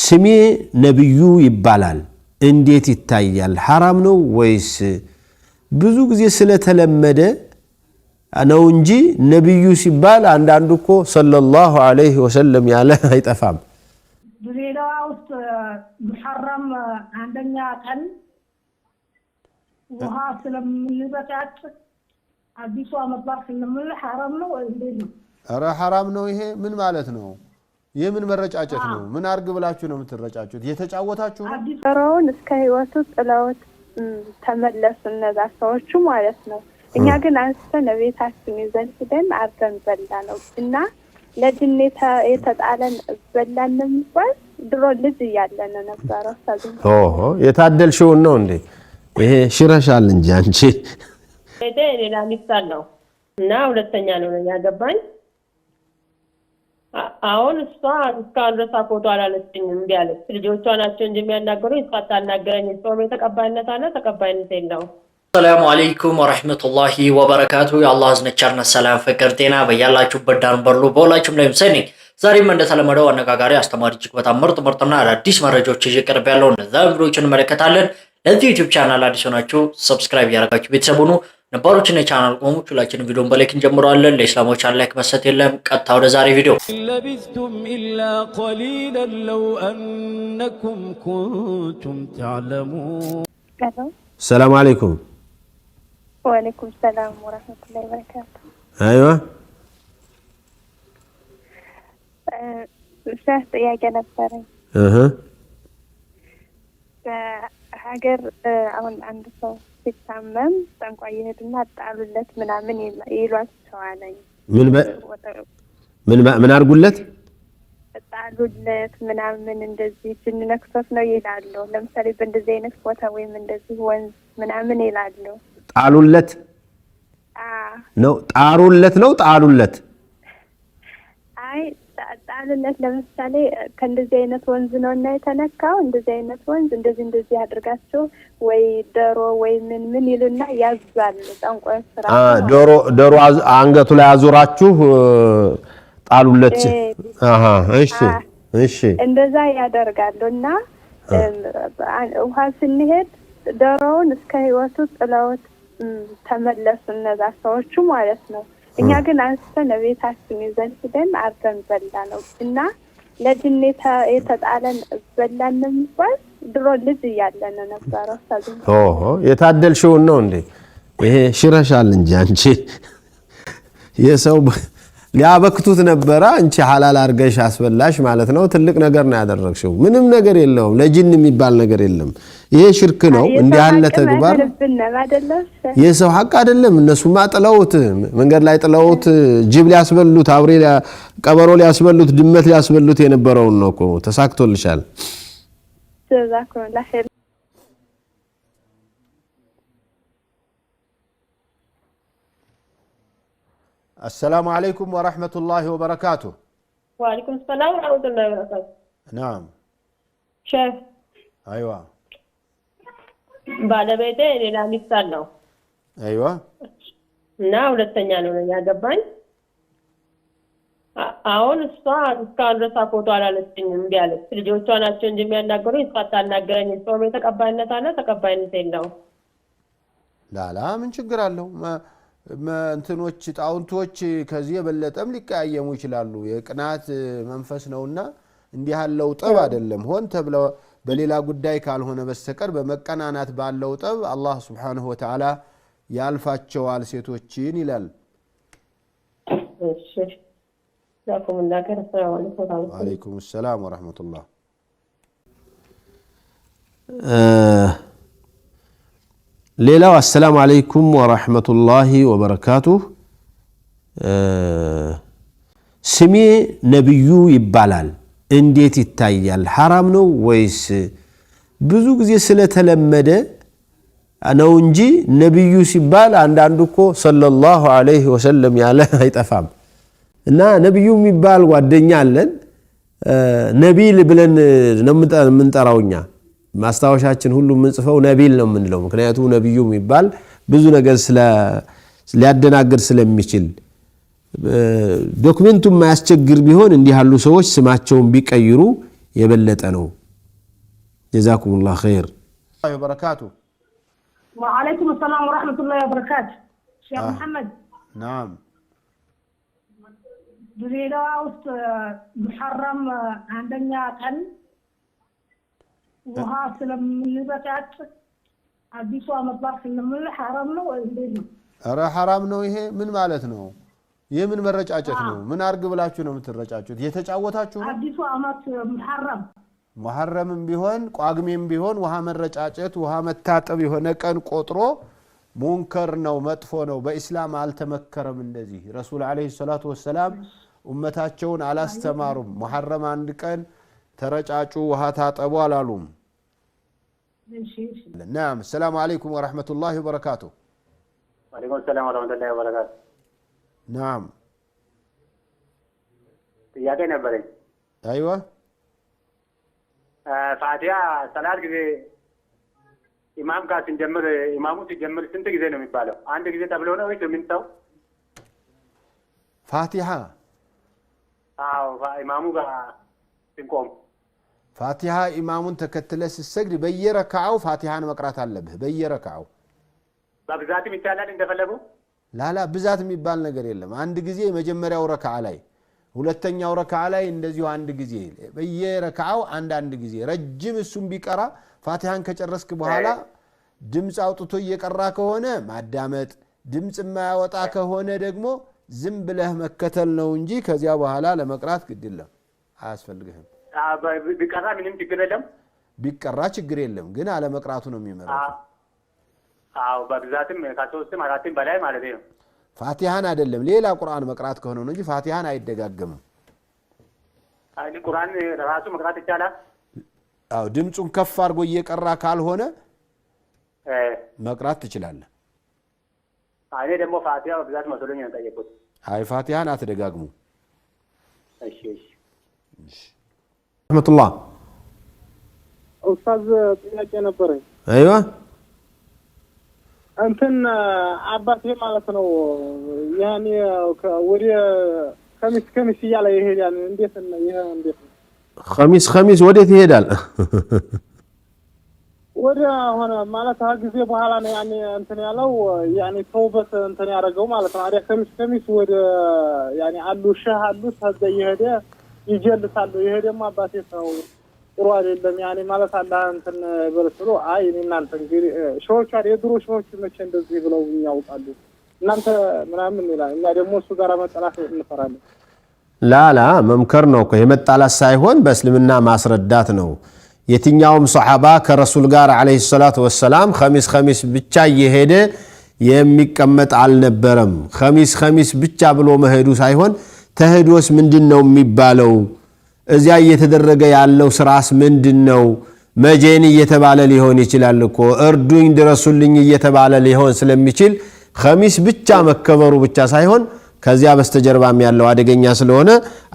ስሜ ነብዩ ይባላል እንዴት ይታያል حرام ነው ወይስ ብዙ ጊዜ ስለተለመደ ነው እንጂ ነብዩ ሲባል አንዳንዱ እኮ ሰለላሁ ዐለይሂ ወሰለም ያለ አይጠፋም ድሬዳዋ ውስጥ محرم አንደኛ ቀን ውሃ ስለምንበጣጥ አዲሱ አመጣር ስለምን حرام ነው ወይ እንዴት ነው አረ حرام ነው ይሄ ምን ማለት ነው የምን መረጫጨት ነው ምን አርግ ብላችሁ ነው የምትረጫጩት የተጫወታችሁ ነው አዲስራውን እስከ ህይወቱ ጥላውት ተመለሱ እነዛ ሰዎቹ ማለት ነው እኛ ግን አንስተን ቤታችን ይዘን ሄደን አርገን በላነው እና ለጅኔታ የተጣለን በላንም እንኳን ድሮ ልጅ ያለን ነበር አሳዘን ኦሆ የታደልሽው ነው እንዴ ይሄ ሽረሻል እንጂ አንቺ ሌላ ሚስታል ነው እና ሁለተኛ ነው ያገባኝ አሁን እሷ እስካሁን ድረስ ፎቶ አላለችኝም ቢያለች ልጆቿ ናቸው እንጂ የሚያናገሩኝ እሷ አታናገረኝ እሷ ተቀባይነት አለ ተቀባይነት የለውም ሰላም አለይኩም ወራህመቱላሂ ወበረካቱ የአላህ ዝነቻርና ሰላም ፍቅር ጤና በያላችሁበት ዳር በሉ በሁላችሁም ላይ ምሰኔ ዛሬም እንደተለመደው አነጋጋሪ አስተማሪ እጅግ በጣም ምርጥና አዳዲስ መረጃዎች ይዤ ቀርብ ያለው እነዛ ቪዲዮዎችን እንመለከታለን ለዚህ ዩቲዩብ ቻናል አዲስ ሆናችሁ ሰብስክራይብ ያደርጋችሁ ቤተሰብ ሁኑ ነባሮችን የቻናል ቆሞች ሁላችንም ቪዲዮን በላይክ እንጀምራለን ለእስላሞች ላይክ መስጠት የለም ቀጥታ ወደ ዛሬ ቪዲዮ لبثتم إلا قليلا لو أنكم كنتم تعلمون السلام عليكم وعليكم السلام ورحمة الله وبركاته أيوة شاهد يا جنبتري ሀገር አሁን አንድ ሰው ሲታመም ጠንቋይ ይሄድና አጣሉለት ምናምን ይሏቸዋል ምን አርጉለት አጣሉለት ምናምን እንደዚህ ጅንነክሶት ነው ይላሉ ለምሳሌ በእንደዚህ አይነት ቦታ ወይም እንደዚህ ወንዝ ምናምን ይላሉ ጣሉለት ነው ጣሩለት ነው ጣሉለት አይ ጣሉለት ለምሳሌ ከእንደዚህ አይነት ወንዝ ነው እና የተነካው እንደዚህ አይነት ወንዝ እንደዚህ አድርጋቸው ወይ ደሮ ወይ ምን ይሉና ያዛሉ ጠንቋይ ስራ ደሮ አንገቱ ላይ አዙራችሁ ጣሉለት እሺ እንደዛ ያደርጋሉና ውሃ ስንሄድ ደሮውን እስከ ህይወቱ ጥላውት ተመለሱ እነዛ ሰዎቹ ማለት ነው እኛ ግን አንስተን ቤታችን ይዘን ሄደን አርገን በላነው እና ለጅኔታ የተጣለን በላንም እንኳን ድሮ ልጅ ያለን ነበር አሳዘን ኦሆ የታደልሽው ነው እንዴ ይሄ ሽረሻል እንጂ አንቺ የሰው ሊያበክቱት ነበር አንቺ ሐላል አርገሽ አስበላሽ ማለት ነው ትልቅ ነገር ነው ያደረግሽው ምንም ነገር የለውም ለጅን የሚባል ነገር የለም ይሄ ሽርክ ነው እንዴ ያለ ተግባር የሰው ሐቅ አይደለም እነሱማ ጥለውት መንገድ ላይ ጥለውት ጅብ ሊያስበሉት አብሬ ቀበሮ ሊያስበሉት ድመት ሊያስበሉት የነበረው ነው እኮ ተሳክቶልሻል ጀዛኩሙላህ ኸይር السلام عليكم ورحمة الله وبركاته وعليكم السلام ورحمة الله وبركاته نعم شيخ أيوة بعد بيته ሌላ ሚስታል ነው أيوة እና ሁለተኛ ነው ያገባኝ አሁን እሷ እስካሁን ድረስ ፎቶ አላለችኝም ቢያለች ልጆቿ ናቸው እንጂ የሚያናገሩኝ እሷ አታናገረኝ እሷ ተቀባይነት አለ ተቀባይነት የለውም ላላ ምን ችግር አለው እንትኖች ጣውንቶች ከዚህ የበለጠም ሊቀያየሙ ይችላሉ የቅናት መንፈስ ነውና እንዲህ ያለው ጠብ አይደለም ሆን ተብሎ በሌላ ጉዳይ ካልሆነ በስተቀር በመቀናናት ባለው ጠብ አላህ Subhanahu Wa Ta'ala ያልፋቸዋል ሴቶችን ይላል እሺ ያቆም እንዳከረ ሰላም አለይኩም ወአለይኩም ሰላም ወራህመቱላህ ሌላው السلام عليكم ورحمة الله وبركاته ስሜ ነብዩ ይባላል እንዴት ይታያል حرام ነው ወይስ ብዙ ጊዜ ስለተለመደ ነው እንጂ ነብዩ ሲባል አንዳንዱ እኮ ሰለላሁ ዐለይሂ ወሰለም ያለ አይጠፋም እና ነብዩ የሚባል ጓደኛ አለን ነቢል ብለን ነው የምንጠራውኛ ማስታወሻችን ሁሉ ምንጽፈው ነቢል ነው የምንለው ምክንያቱም ነብዩ የሚባል ብዙ ነገር ሊያደናግር ስለሚችል ዶክመንቱ ማያስቸግር ቢሆን እንዲህ ያሉ ሰዎች ስማቸውን ቢቀይሩ የበለጠ ነው ጀዛኩሙላህ ኸይር ወበረካቱ وعليكم السلام ورحمة الله وبركاته شيخ محمد نعم ድሬዳዋ ውስጥ محرم አንደኛ ቀን ውሃ ስለምንበጣጥ አዲሱ አመት በዓል ስለምን حرام ነው ወይ እንዴት ነው? ኧረ حرام ነው ይሄ ምን ማለት ነው? የምን መረጫጨት ነው? ምን አርግ ብላችሁ ነው የምትረጫጩት? የተጫወታችሁ ነው? አዲሱ አመት محرمም ቢሆን ቋግሜም ቢሆን ውሃ መረጫጨት ውሃ መታጠብ የሆነ ቀን ቆጥሮ ሙንከር ነው መጥፎ ነው በእስላም አልተመከረም እንደዚህ ረሱል አለይሂ ሰላቱ ወሰለም ኡመታቸውን አላስተማሩም محرم አንድ ቀን ተረጫጩ ውሃ ታጠቡ አላሉም نعم السلام عليكم ورحمة الله وبركاته وعليكم السلام ورحمة الله وبركاته نعم ጥያቄ ነበረኝ ايوه ፋቲሃ ሰላት ጊዜ ኢማም ጋር ሲጀምር ኢማሙ ሲጀምር ስንት ጊዜ ነው የሚባለው? አንድ ጊዜ ተብሎ ነው ወይስ ምንተው? ፋቲሃ አዎ ኢማሙ ጋር ሲቆም ፋቲሃ ኢማሙን ተከትለ ሲሰግድ በየረካዓው ፋቲሃን መቅራት አለብህ በየረካዓው በብዛትም ይቻላል እንደፈለጉ ላላ ብዛት የሚባል ነገር የለም አንድ ጊዜ የመጀመሪያው ረካዓ ላይ ሁለተኛው ረካዓ ላይ እንደዚሁ አንድ ጊዜ በየረካዓው አንድ ጊዜ ረጅም እሱም ቢቀራ ፋቲሃን ከጨረስክ በኋላ ድምጽ አውጥቶ እየቀራ ከሆነ ማዳመጥ ድምጽ የማያወጣ ከሆነ ደግሞ ዝም ብለህ መከተል ነው እንጂ ከዚያ በኋላ ለመቅራት ግድ የለም አያስፈልግህም ቢቀራ ምንም ችግር የለም ቢቀራ ችግር የለም ግን አለ መቅራቱ ነው የሚመረው አዎ በብዛትም ከሶስትም አራትም በላይ ማለት ነው ፋቲሃን አይደለም ሌላ ቁርአን መቅራት ከሆነ ነው እንጂ ፋቲሃን አይደጋገምም ቁርአን ራሱ መቅራት ይቻላል አው ድምጹን ከፍ አድርጎ እየቀራ ካልሆነ መቅራት ትችላለህ እኔ ደግሞ ፋቲሃ በብዛት መስሎኝ ነው ጠየቁት አይ ፋቲሃን አትደጋግሙ እሺ ረህመቱላህ ኡስታዝ ጥያቄ ነበረኝ አይዋ እንትን አባቴ ማለት ነው ያኔ ወደ ከሚስ ይያለ ይሄዳል እንዴት ነው ይሄ እንዴት ነው ኸሚስ ወዴት ይሄዳል ወደ ሆነ ማለት ጊዜ በኋላ ነው ያኔ እንትን ያለው ያኔ ተውበት እንትን ያደረገው ማለት ነው አዲያ ከሚስ ወደ ያኔ አሉ ሸህ አሉ ታዘ ይሄደ ይጀልሳሉ ይሄደማ አባቴ ነው ጥሩ አይደለም ያኔ ማለት አላህ እንትን በርስሎ አይ እናንተ እንግዲህ ሾዎች የድሮ ሾዎች መቼ እንደዚህ ብለው ያውቃሉ እናንተ ምናምን ይላል እና ደግሞ እሱ ጋር መጣላት እንፈራለን ላላ መምከር ነው እኮ የመጣላት ሳይሆን በእስልምና ማስረዳት ነው የትኛውም ሱሐባ ከረሱል ጋር አለይሂ ሰላቱ ወሰለም ኸሚስ ብቻ እየሄደ የሚቀመጥ አልነበረም ኸሚስ ብቻ ብሎ መሄዱ ሳይሆን ተሄዶስ ምንድነው የሚባለው እዚያ እየተደረገ ያለው ስራስ ምንድነው መጀን እየተባለ ሊሆን ይችላል እኮ እርዱኝ ድረሱልኝ እየተባለ ሊሆን ስለሚችል ኸሚስ ብቻ መከበሩ ብቻ ሳይሆን ከዚያ በስተጀርባም ያለው አደገኛ ስለሆነ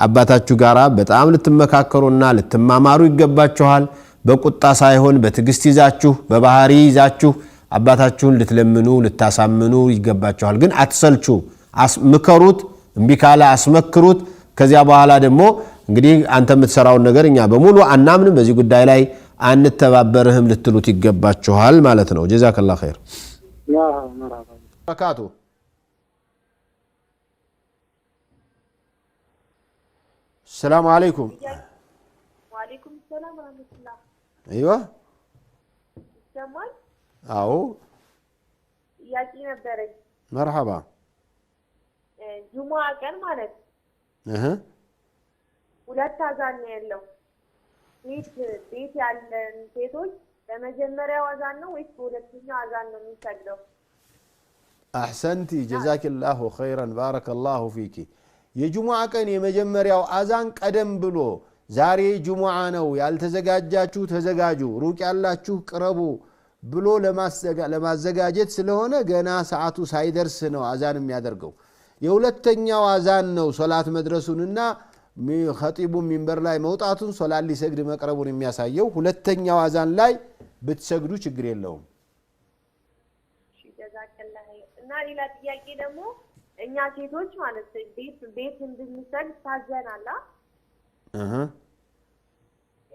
አባታችሁ ጋራ በጣም ልትመካከሩና ልትማማሩ ይገባችኋል በቁጣ ሳይሆን በትግስት ይዛችሁ በባህሪ ይዛችሁ አባታችሁን ልትለምኑ ልታሳምኑ ይገባችኋል ግን አትሰልቹ ምከሩት እምቢ ካለ አስመክሩት ከዚያ በኋላ ደግሞ እንግዲህ አንተ የምትሰራውን ነገር እኛ በሙሉ አናምንም በዚህ ጉዳይ ላይ አንተባበርህም ልትሉት ይገባችኋል ማለት ነው ጀዛከላሁ ኸይር ያ መራባ በረካቱ السلام عليكم وعليكم السلام ورحمة الله ايوه جمال አዎ ጥያቄ ነበረኝ مرحبا ጁሙአ ቀን ማለት ሁለት አዛን ነው ያለው ቤት ያለን ሴቶች በመጀመሪያው አዛን ነው ወይስ በሁለተኛው አዛን ነው የሚሰግደው احسنتي جزاك الله خيرا بارك الله فيك የጁሙአ ቀን የመጀመሪያው አዛን ቀደም ብሎ ዛሬ ጁሙአ ነው ያልተዘጋጃችሁ ተዘጋጁ ሩቅ ያላችሁ ቅረቡ ብሎ ለማዘጋጀት ስለሆነ ገና ሰዓቱ ሳይደርስ ነው አዛን የሚያደርገው የሁለተኛው አዛን ነው ሶላት መድረሱንና ኸጢቡ ሚንበር ላይ መውጣቱን ሶላት ሊሰግድ መቅረቡን የሚያሳየው ሁለተኛው አዛን ላይ ብትሰግዱ ችግር የለውም እሺ ጀዛከላህ እና ሌላ ጥያቄ ደግሞ እኛ ሴቶች ማለት ቤት እንድንሰግድ ታዘናላ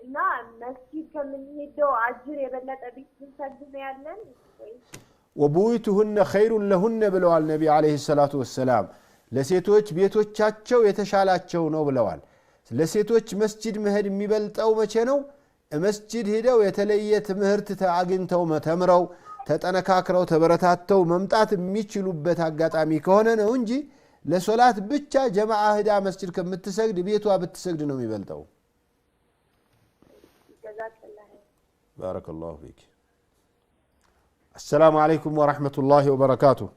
እና መስጊድ ከምንሄደው አጅር የበለጠ ቤት ብንሰግድ ነው ያለን وبيوتهن خير لهن ብለዋል ነብዩ አለይሂ ሰላቱ ወሰለም ለሴቶች ቤቶቻቸው የተሻላቸው ነው ብለዋል ለሴቶች መስጂድ መሄድ የሚበልጠው መቼ ነው መስጂድ ሄደው የተለየ ትምህርት አግኝተው ተምረው ተጠነካክረው ተበረታተው መምጣት የሚችሉበት አጋጣሚ ከሆነ ነው እንጂ ለሶላት ብቻ ጀማዓ ሄዳ መስጂድ ከምትሰግድ ቤቷ ብትሰግድ ነው የሚበልጠው بارك الله فيك السلام عليكم ورحمة الله وبركاته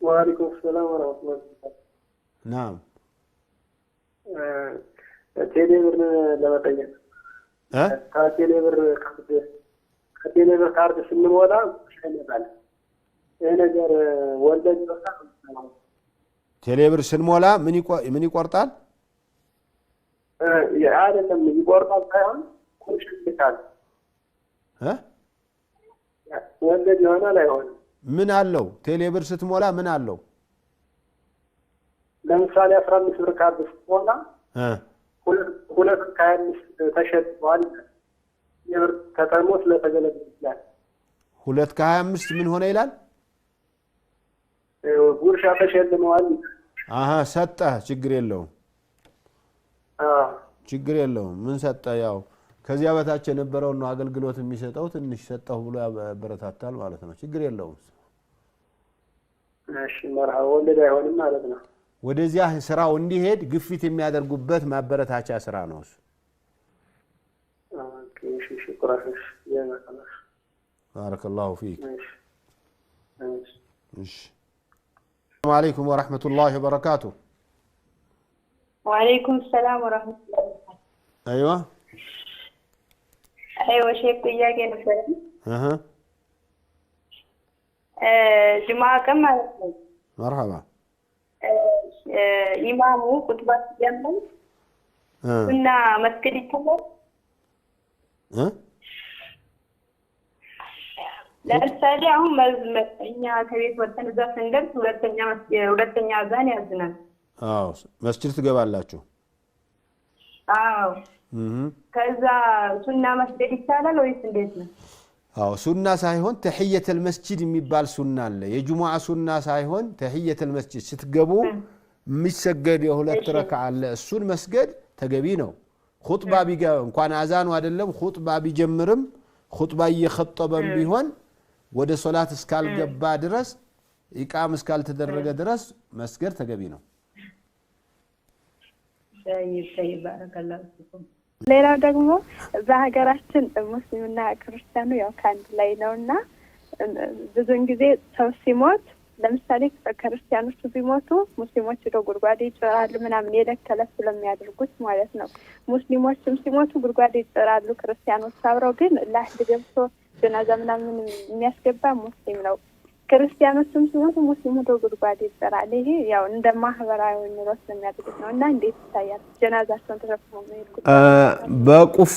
وعليكم السلام ورحمة الله وبركاته نعم ቴሌብር ለመጠየቅ ከቴሌብር ካርድ ስንሞላ ይሸነታል ይሄ ነገር ወለድ ይወጣል ቴሌብር ስንሞላ ምን ይቆርጣል አይደለም ይቆርጣል ሳይሆን ይሸነታል ወለድ ይሆናል አይሆንም ምን አለው ቴሌብር ስትሞላ ምን አለው ለምሳሌ 15 ብር ካርድ ስትሞላ ሁለት ካርድ ተሸጥቷል የብር ተጠቅሞ ስለተገለገለ ይችላል 2.25 ምን ሆነ ይላል ጉርሻ ተሸልመዋል ሰጠ ችግር የለውም ችግር የለውም ምን ሰጠ ያው ከዚያ በታች የነበረው ነው አገልግሎት የሚሰጠው ትንሽ ሰጠው ብሎ ያበረታታል ማለት ነው ችግር የለውም እሺ መርሃ ወለድ አይሆንም ማለት ነው ወደዚያ ስራው እንዲሄድ ግፊት የሚያደርጉበት ማበረታቻ ስራ ነው እሱ ኦኬ እሺ ሽኩራን ያ ማለት بارك الله فيك السلام عليكم ورحمة الله وبركاته وعليكم السلام ورحمة الله وبركاته أيوة شيخ ጥያቄ ነበር ጁማዓ ቀን ማለት ነው مرحبا ኢማሙ ኹጥባ ሲጀምር እና መስጊድ ይተማል ለምሳሌ አሁን እኛ ከቤት ወጥተን እዛ ስንደርስ ሁለተኛ አዛን ያዝናል መስጊድ ትገባላችሁ ከዛ ሱና መስጊድ ይቻላል ወይስ እንዴት ነው ሱና ሳይሆን ተህየተል መስጂድ የሚባል ሱና አለ የጁሙዓ ሱና ሳይሆን ተህየተል መስጂድ ስትገቡ የሚሰገድ የሁለት ረክዓ አለ እሱን መስገድ ተገቢ ነው ኹጥባ ቢገባ እንኳን አዛኑ አይደለም ኹጥባ ቢጀምርም ኹጥባ እየኸጠበም ቢሆን ወደ ሶላት እስካልገባ ድረስ ኢቃም እስካልተደረገ ድረስ መስገድ ተገቢ ነው ባረከላሁ ፊኩም ሌላው ደግሞ በሀገራችን ሙስሊምና ክርስቲያኑ ያው ካንድ ላይ ነውና ብዙን ጊዜ ሰው ሲሞት ለምሳሌ ክርስቲያኖች ቢሞቱ ሙስሊሞች ወደ ጉድጓድ ይጨራሉ ምናምን የለከለስ ስለሚያደርጉት ማለት ነው ሙስሊሞችም ሲሞቱ ጉድጓድ ይጨራሉ ክርስቲያኖች አብረው ግን ላህድ ገብቶ ጀናዛ ምናምን የሚያስገባ ሙስሊም ነው ክርስቲያኖችም ሲሞቱ ሙስሊሙ ወደ ጉድጓድ ይጨራል ይሄ ያው እንደ ማህበራዊ ኑሮ ስለሚያደርጉት ነውና እንዴት ይታያል ጀናዛቸውን ተሸክመው በቁፍ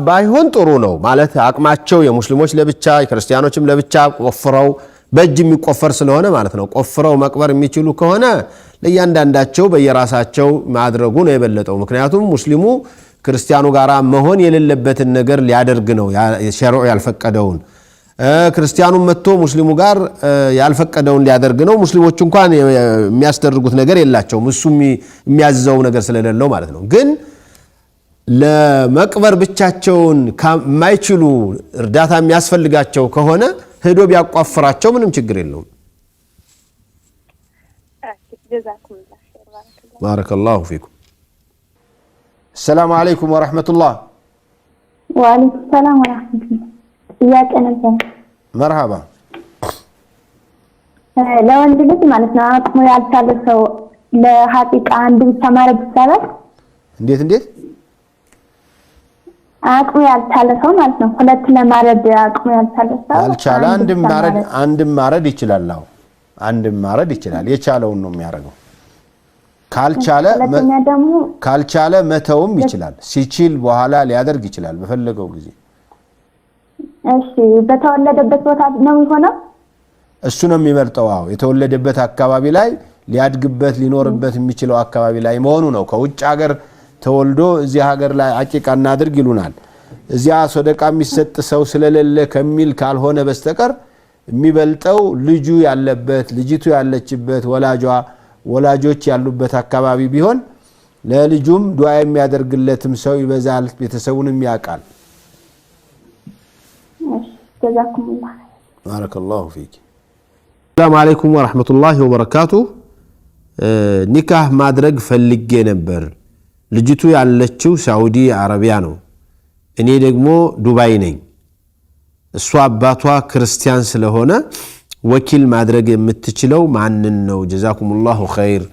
ባይሆን ጥሩ ነው ማለት አቅማቸው የሙስሊሞች ለብቻ የክርስቲያኖችም ለብቻ ቆፍረው በእጅ የሚቆፈር ስለሆነ ማለት ነው ቆፍረው መቅበር የሚችሉ ከሆነ ለእያንዳንዳቸው በየራሳቸው ማድረጉ ነው የበለጠው ምክንያቱም ሙስሊሙ ክርስቲያኑ ጋራ መሆን የሌለበትን ነገር ሊያደርግ ነው ሸሪዑ ያልፈቀደውን ክርስቲያኑ መጥቶ ሙስሊሙ ጋር ያልፈቀደውን ሊያደርግ ነው ሙስሊሞች እንኳን የሚያስደርጉት ነገር የላቸውም እሱ የሚያዘው ነገር ስለሌለው ማለት ነው ግን ለመቅበር ብቻቸውን ከማይችሉ እርዳታ የሚያስፈልጋቸው ከሆነ ሄዶ ቢያቋፍራቸው ምንም ችግር የለውም بارك الله فيكم السلام عليكم ورحمة الله وعليكم السلام ورحمة الله إياك أنت مرحبا لو أنت لسه معناتنا أقوم يالتالي سو لحقيقة عندي تمارد السالة انديت አቅሙ ያልቻለ ሰው ማለት ነው ሁለት ለማረድ አቅሙ ያልቻለ ሰው ያልቻለ አንድም ማረድ ይችላል ነው አንድም ማረድ ይችላል የቻለውን ነው የሚያደርገው ካልቻለ መተውም ይችላል ሲችል በኋላ ሊያደርግ ይችላል በፈለገው ጊዜ እሺ በተወለደበት ቦታ ነው ይሆናል እሱ ነው የሚመርጠው የተወለደበት አካባቢ ላይ ሊያድግበት ሊኖርበት የሚችለው አካባቢ ላይ መሆኑ ነው ከውጭ ሀገር ተወልዶ እዚህ ሀገር ላይ አቂቃ እናድርግ ይሉናል እዚያ ሰደቃ የሚሰጥ ሰው ስለሌለ ከሚል ካልሆነ በስተቀር የሚበልጠው ልጁ ያለበት ልጅቱ ያለችበት ወላጆች ያሉበት አካባቢ ቢሆን ለልጁም ዱዓ የሚያደርግለትም ሰው ይበዛል ቤተሰቡንም ያቃል ጀዛኩሙላህ ባረከላሁ ፊክ ሰላም አለይኩም ወራህመቱላሂ ወበረካቱ ኒካህ ማድረግ ፈልጌ ነበር ልጅቱ ያለችው ሳውዲ አረቢያ ነው እኔ ደግሞ ዱባይ ነኝ እሷ አባቷ ክርስቲያን ስለሆነ ወኪል ማድረግ የምትችለው ማንን ነው ጀዛኩሙላሁ ኸይር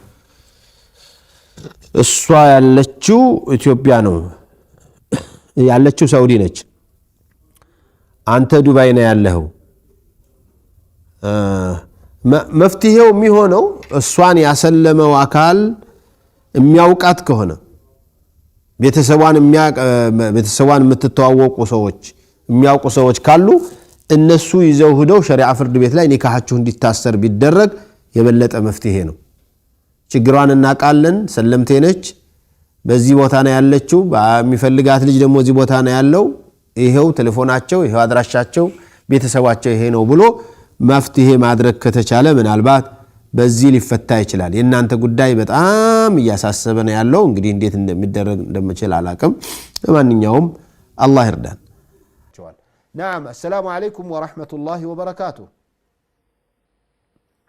እሷ ያለችው ኢትዮጵያ ነው ያለችው ሳውዲ ነች አንተ ዱባይ ነው ያለኸው መፍትሄው የሚሆነው እሷን ያሰለመው አካል የሚያውቃት ከሆነ ቤተሰቧን የምትተዋወቁ ሰዎች የሚያውቁ ሰዎች ካሉ እነሱ ይዘው ሄደው ሸሪዓ ፍርድ ቤት ላይ ኒካሃችሁ እንዲታሰር ቢደረግ የበለጠ መፍትሄ ነው ችግሯን እናቃለን ሰለምቴ ነች በዚህ ቦታ ነው ያለችው በሚፈልጋት ልጅ ደግሞ እዚህ ቦታ ነው ያለው ይሄው ቴሌፎናቸው ይሄው አድራሻቸው ቤተሰባቸው ይሄ ነው ብሎ መፍትሄ ማድረግ ከተቻለ ምናልባት በዚህ ሊፈታ ይችላል የእናንተ ጉዳይ በጣም እያሳሰበ ነው ያለው እንግዲህ እንዴት እንደሚደረግ እንደምችል አላቅም ለማንኛውም አላህ ይርዳን نعم السلام عليكم ورحمة الله وبركاته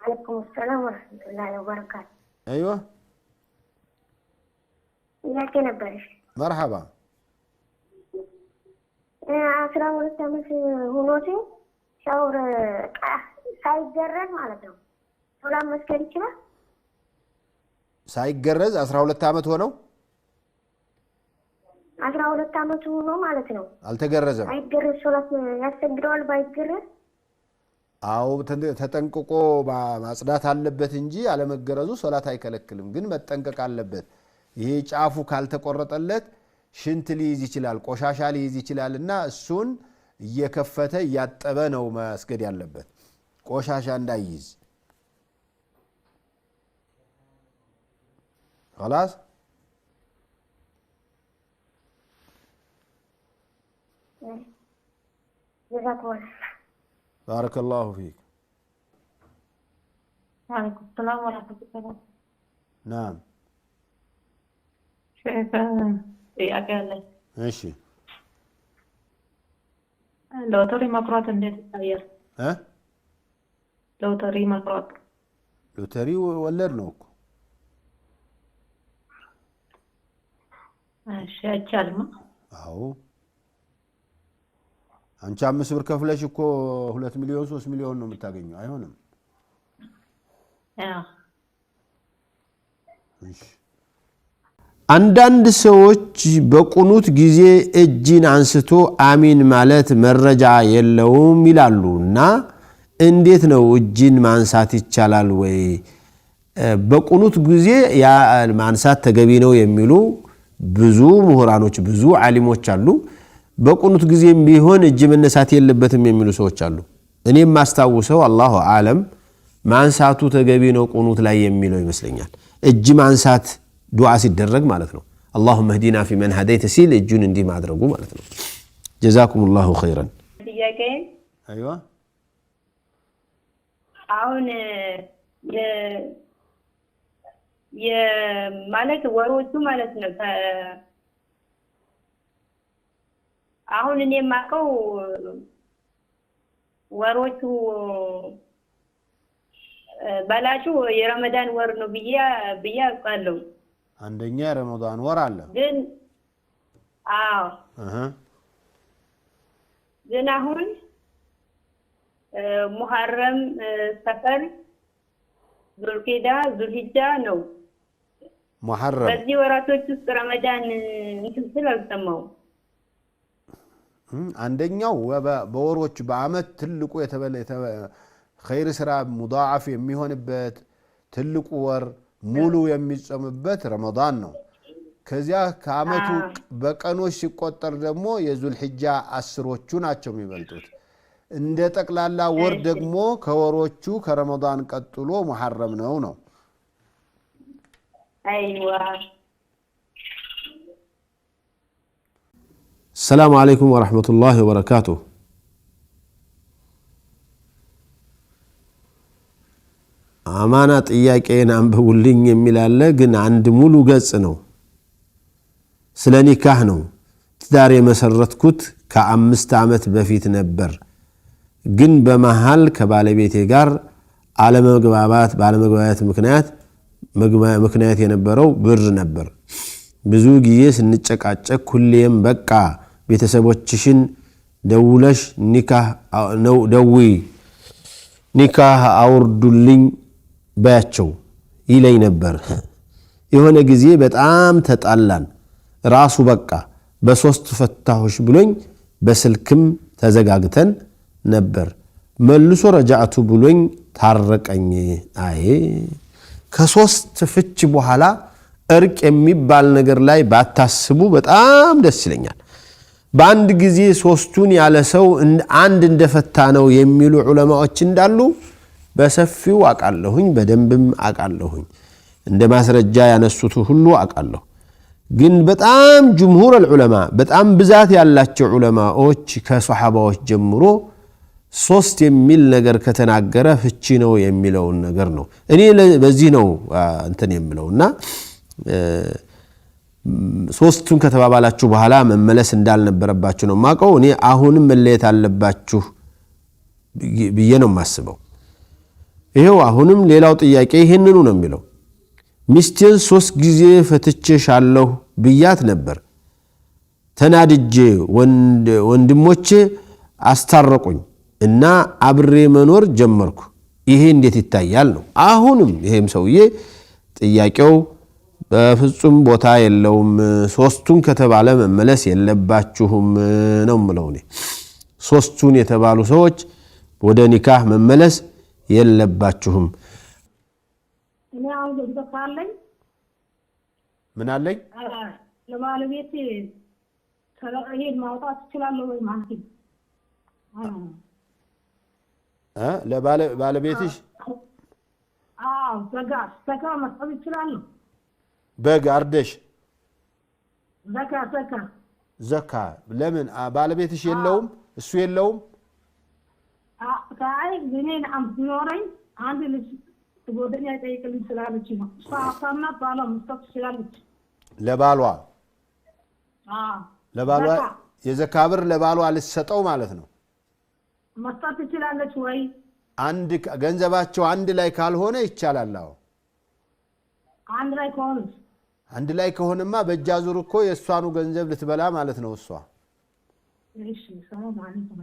عليكم السلام ورحمة الله وبركاته أيوة ياك نبرش مرحبا عشرة ولتمس هنوتي شاور ሳይገረዝ ማለት ነው ሶላም መስከር ይችላል ሳይገረዝ 12 አመት ሆነው 12 አመት ሆኖ ማለት ነው አልተገረዘም አይገረዝ ሶላት ያስቸግረዋል ባይገረዝ አው ተጠንቅቆ ማጽዳት አለበት እንጂ አለመገረዙ ሶላት አይከለክልም ግን መጠንቀቅ አለበት ይሄ ጫፉ ካልተቆረጠለት ሽንት ሊይዝ ይችላል ቆሻሻ ሊይዝ ይችላልና እሱን እየከፈተ ያጠበ ነው መስገድ ያለበት ቆሻሻ እንዳይይዝ خلاص جزاكم الله بارك الله فيك وعليكم السلام ورحمة الله نعم شايف ጥያቄ አለኝ እሺ ሎተሪ መቁረጥ እንዴት ይታያል ሎተሪ መቁረጥ ሎተሪ ወለድ ነው እኮ እሺ አይቻልም አዎ አንቺ 5 ብር ከፍለሽ እኮ 2 ሚሊዮን 3 ሚሊዮን ነው የምታገኘው አይሆንም እሺ አንዳንድ ሰዎች በቁኑት ጊዜ እጅን አንስቶ አሚን ማለት መረጃ የለውም ይላሉና እንዴት ነው እጅን ማንሳት ይቻላል ወይ በቁኑት ጊዜ ያ ማንሳት ተገቢ ነው የሚሉ ብዙ ምሁራኖች ብዙ ዓሊሞች አሉ በቁኑት ጊዜም ቢሆን እጅ መነሳት የለበትም የሚሉ ሰዎች አሉ እኔም ማስተዋውሰው አላሁ አለም ማንሳቱ ተገቢ ነው ቁኑት ላይ የሚለው ይመስለኛል እጅ ማንሳት ዱዓ ሲደረግ ማለት ነው اللهم اهدنا في من هديت ሲል እጁን እንዲህ ማድረጉ ማለት ነው جزاكم الله خيرا ጥያቄ ايوه አሁን ማለት ወሮቹ ማለት ነው አሁን እኔ ማቀው ወሮቹ ባላቹ የረመዳን ወር ነው ብዬ አውቃለሁ አንደኛ የረመዳን ወር አለ ግን አዎ ግን አሁን ሙሐረም ሰፈር ዙልቂዳ ዙልሂጃ ነው ሙሐረም በዚህ ወራቶች ውስጥ ረመዳን እንትን አልሰማው አንደኛው በወሮች በአመት ትልቁ ኸይር ስራ ሙዳዓፍ የሚሆንበት ትልቁ ወር ሙሉ የሚጾምበት ረመዳን ነው ከዚያ ከአመቱ በቀኖች ሲቆጠር ደግሞ የዙልሂጃ 10ዎቹ ናቸው የሚበልጡት እንደ ጠቅላላ ወር ደግሞ ከወሮቹ ከረመዳን ቀጥሎ ሙሐረም ነው አይዋ السلام عليكم ورحمة الله وبركاته አማናት ጥያቄን አንብቡልኝ የሚላለ ግን አንድ ሙሉ ገጽ ነው ስለ ኒካህ ነው ትዳር የመሰረትኩት ከ5 ዓመት በፊት ነበር ግን በመሃል ከባለቤቴ ጋር ባለመግባባት ምክንያት የነበረው ብር ነበር ብዙ ጊዜ ስንጨቃጨቅ ሁሌም በቃ ቤተሰቦችሽን ደውለሽ ኒካህ አውርዱልኝ ባያቸው ይለኝ ነበር የሆነ ጊዜ በጣም ተጣላን ራሱ በቃ በሶስት ፈታሁሽ ብሎኝ በስልክም ተዘጋግተን ነበር መልሶ ረጃዕቱ ብሎኝ ታረቀኝ አይ ከሶስት ፍች በኋላ እርቅ የሚባል ነገር ላይ ባታስቡ በጣም ደስ ይለኛል በአንድ ጊዜ ሶስቱን ያለ ሰው አንድ እንደፈታ ነው የሚሉ ዑለማዎች እንዳሉ በሰፊው አቃለሁኝ በደንብም አቃለሁኝ እንደ ማስረጃ ያነሱት ሁሉ አቃለሁ ግን በጣም ጅምሁር العلماء በጣም ብዛት ያላቸው ዑለማዎች ከሷሃባዎች ጀምሮ ሶስት የሚል ነገር ከተናገረ ፍቺ ነው የሚለው ነገር ነው እኔ በዚህ ነው እንትን የምለውና ሶስቱን ከተባባላችሁ በኋላ መመለስ እንዳልነበረባችሁ ነው ማቀው እኔ አሁንም መለየት አለባችሁ ብዬ ነው ማስበው ይሄው አሁንም ሌላው ጥያቄ ይሄንኑ ነው የሚለው ሚስቴን 3 ጊዜ ፈትቼሻለሁ ብያት ነበር ተናድጄ ወንድሞቼ አስታረቁኝ እና አብሬ መኖር ጀመርኩ ይሄ እንዴት ይታያል ነው አሁንም ይሄም ሰውዬ ጥያቄው በፍጹም ቦታ የለውም ሶስቱን ከተባለ መመለስ የለባችሁም ነው ምለውኔ ሶስቱን የተባሉ ሰዎች ወደ ኒካህ መመለስ የለባችሁም እኔ አሁን ገንዘብ ምን አለኝ ለባለቤቴ ይሄን ማውጣት እችላለሁ ወይ ማለት ነው ለባለቤትሽ ዘካ መስጠት እችላለሁ በግ አርደሽ ዘካ ለምን ባለቤትሽ የለውም እሱ የለውም አይ ግኔን አምኖረኝ አንድ ልጅ ተጎደኛ ጠይቅልኝ ስላለች ነው ሳፋና ባሏ መስጠት ትችላለች ለባሏ የዘካ ብር ለባሏ ልትሰጠው ማለት ነው መስጠት ትችላለች ወይ አንድ ገንዘባቸው አንድ ላይ ካልሆነ ይቻላል አዎ አንድ ላይ ከሆነማ በእጃዙር እኮ የሷኑ ገንዘብ ልትበላ ማለት ነው እሷ እሺ ሰላም አለይኩም